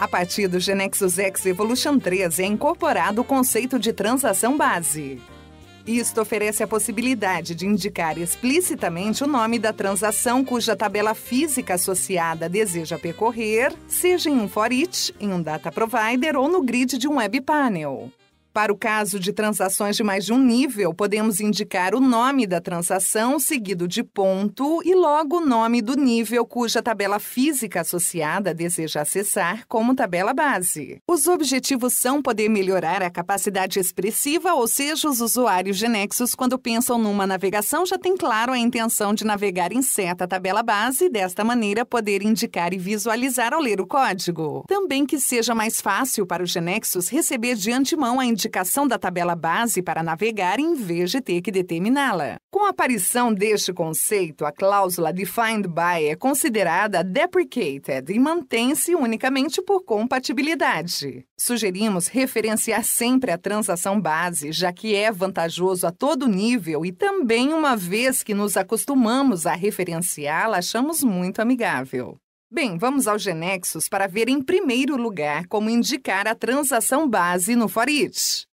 A partir do GeneXus X Evolution 3 é incorporado o conceito de transação base. Isto oferece a possibilidade de indicar explicitamente o nome da transação cuja tabela física associada deseja percorrer, seja em um for each, em um data provider ou no grid de um web panel. Para o caso de transações de mais de um nível, podemos indicar o nome da transação seguido de ponto e logo o nome do nível cuja tabela física associada deseja acessar como tabela base. Os objetivos são poder melhorar a capacidade expressiva, ou seja, os usuários GeneXus, quando pensam numa navegação, já têm claro a intenção de navegar em certa tabela base e, desta maneira, poder indicar e visualizar ao ler o código. Também que seja mais fácil para o GeneXus receber de antemão a indicação da tabela base para navegar em vez de ter que determiná-la. Com a aparição deste conceito, a cláusula defined by é considerada deprecated e mantém-se unicamente por compatibilidade. Sugerimos referenciar sempre a transação base, já que é vantajoso a todo nível e também, uma vez que nos acostumamos a referenciá-la, achamos muito amigável. Bem, vamos ao GeneXus para ver em primeiro lugar como indicar a transação base no for each.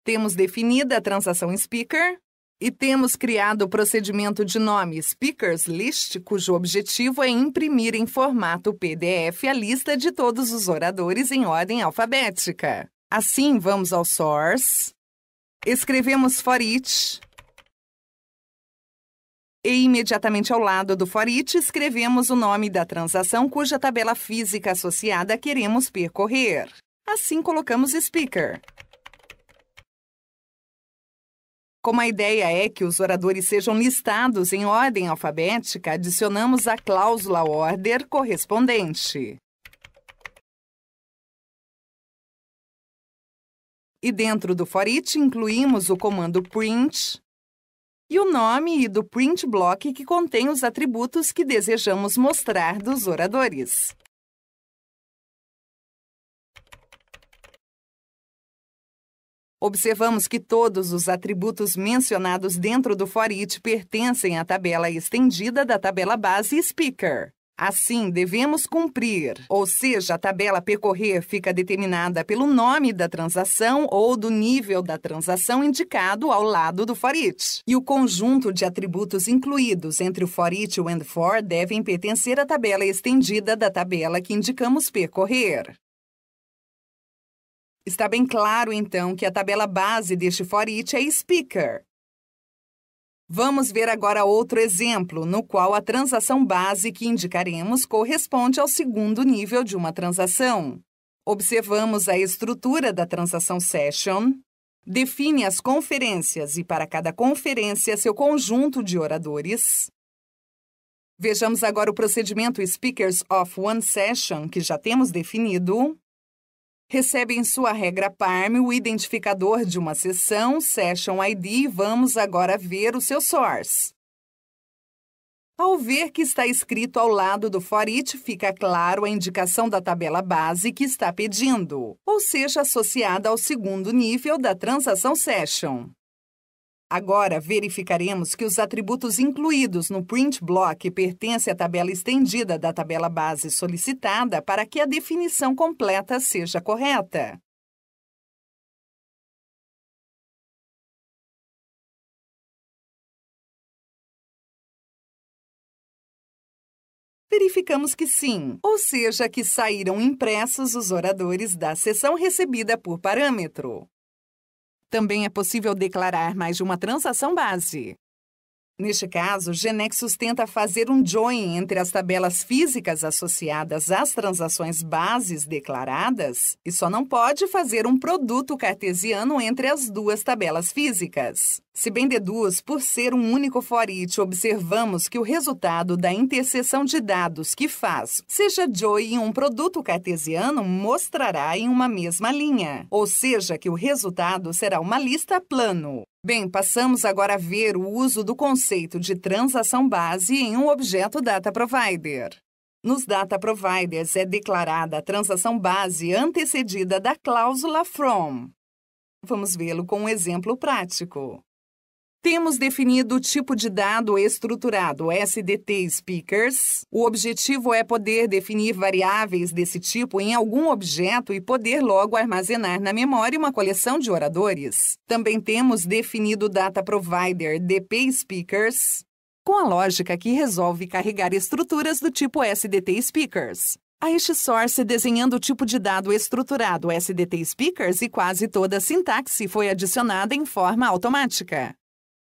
Temos definida a transação speaker e temos criado o procedimento de nome speakers list, cujo objetivo é imprimir em formato PDF a lista de todos os oradores em ordem alfabética. Assim, vamos ao source, escrevemos for each, e imediatamente ao lado do for each escrevemos o nome da transação cuja tabela física associada queremos percorrer. Assim colocamos speaker. Como a ideia é que os oradores sejam listados em ordem alfabética, adicionamos a cláusula order correspondente. E dentro do for each incluímos o comando print e o nome do print block que contém os atributos que desejamos mostrar dos oradores. Observamos que todos os atributos mencionados dentro do for each pertencem à tabela estendida da tabela base speaker. Assim, devemos cumprir, ou seja, a tabela percorrer fica determinada pelo nome da transação ou do nível da transação indicado ao lado do for each. E o conjunto de atributos incluídos entre o for each e o and for devem pertencer à tabela estendida da tabela que indicamos percorrer. Está bem claro, então, que a tabela base deste for each é speaker. Vamos ver agora outro exemplo, no qual a transação base que indicaremos corresponde ao segundo nível de uma transação. Observamos a estrutura da transação session, define as conferências e, para cada conferência, seu conjunto de oradores. Vejamos agora o procedimento Speakers of One Session, que já temos definido. Recebe em sua regra parm o identificador de uma sessão, Session ID, e vamos agora ver o seu source. Ao ver que está escrito ao lado do for each, fica claro a indicação da tabela base que está pedindo, ou seja, associada ao segundo nível da transação Session. Agora, verificaremos que os atributos incluídos no print block pertencem à tabela estendida da tabela base solicitada para que a definição completa seja correta. Verificamos que sim, ou seja, que saíram impressos os oradores da sessão recebida por parâmetro. Também é possível declarar mais de uma transação base. Neste caso, GeneXus tenta fazer um join entre as tabelas físicas associadas às transações bases declaradas e só não pode fazer um produto cartesiano entre as duas tabelas físicas. Se bem deduz, por ser um único for each, observamos que o resultado da interseção de dados que faz, seja join em um produto cartesiano, mostrará em uma mesma linha, ou seja, que o resultado será uma lista plano. Bem, passamos agora a ver o uso do conceito de transação base em um objeto data provider. Nos data providers é declarada a transação base antecedida da cláusula from. Vamos vê-lo com um exemplo prático. Temos definido o tipo de dado estruturado SDT Speakers. O objetivo é poder definir variáveis desse tipo em algum objeto e poder logo armazenar na memória uma coleção de oradores. Também temos definido o Data Provider DP Speakers, com a lógica que resolve carregar estruturas do tipo SDT Speakers. A HSource desenhando o tipo de dado estruturado SDT Speakers e quase toda a sintaxe foi adicionada em forma automática.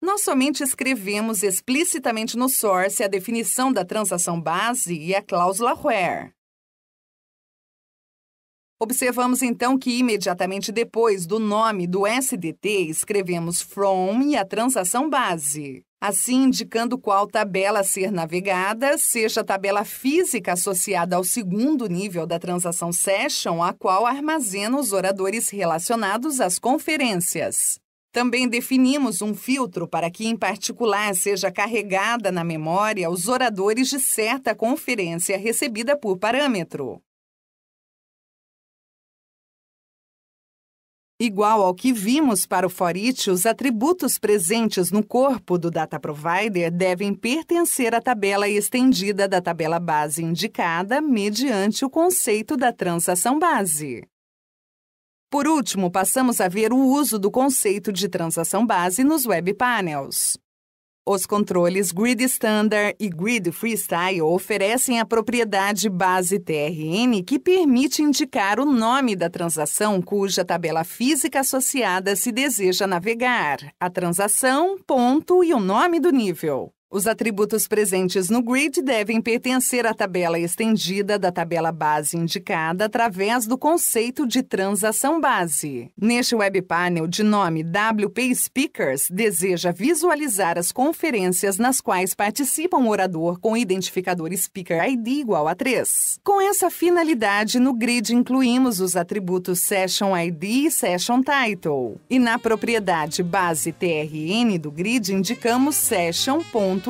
Nós somente escrevemos explicitamente no source a definição da transação base e a cláusula where. Observamos então que imediatamente depois do nome do SDT escrevemos from e a transação base, assim indicando qual tabela a ser navegada, seja a tabela física associada ao segundo nível da transação session, a qual armazena os oradores relacionados às conferências. Também definimos um filtro para que, em particular, seja carregada na memória os oradores de certa conferência recebida por parâmetro. Igual ao que vimos para o for each, os atributos presentes no corpo do Data Provider devem pertencer à tabela estendida da tabela base indicada mediante o conceito da transação base. Por último, passamos a ver o uso do conceito de transação base nos Web Panels. Os controles Grid Standard e Grid Freestyle oferecem a propriedade base TRN que permite indicar o nome da transação cuja tabela física associada se deseja navegar, a transação, ponto e o nome do nível. Os atributos presentes no grid devem pertencer à tabela estendida da tabela base indicada através do conceito de transação base. Neste web panel de nome WP Speakers, deseja visualizar as conferências nas quais participa um orador com identificador Speaker ID igual a 3. Com essa finalidade, no grid incluímos os atributos Session ID e Session Title. E na propriedade base TRN do grid indicamos Session.Speakers.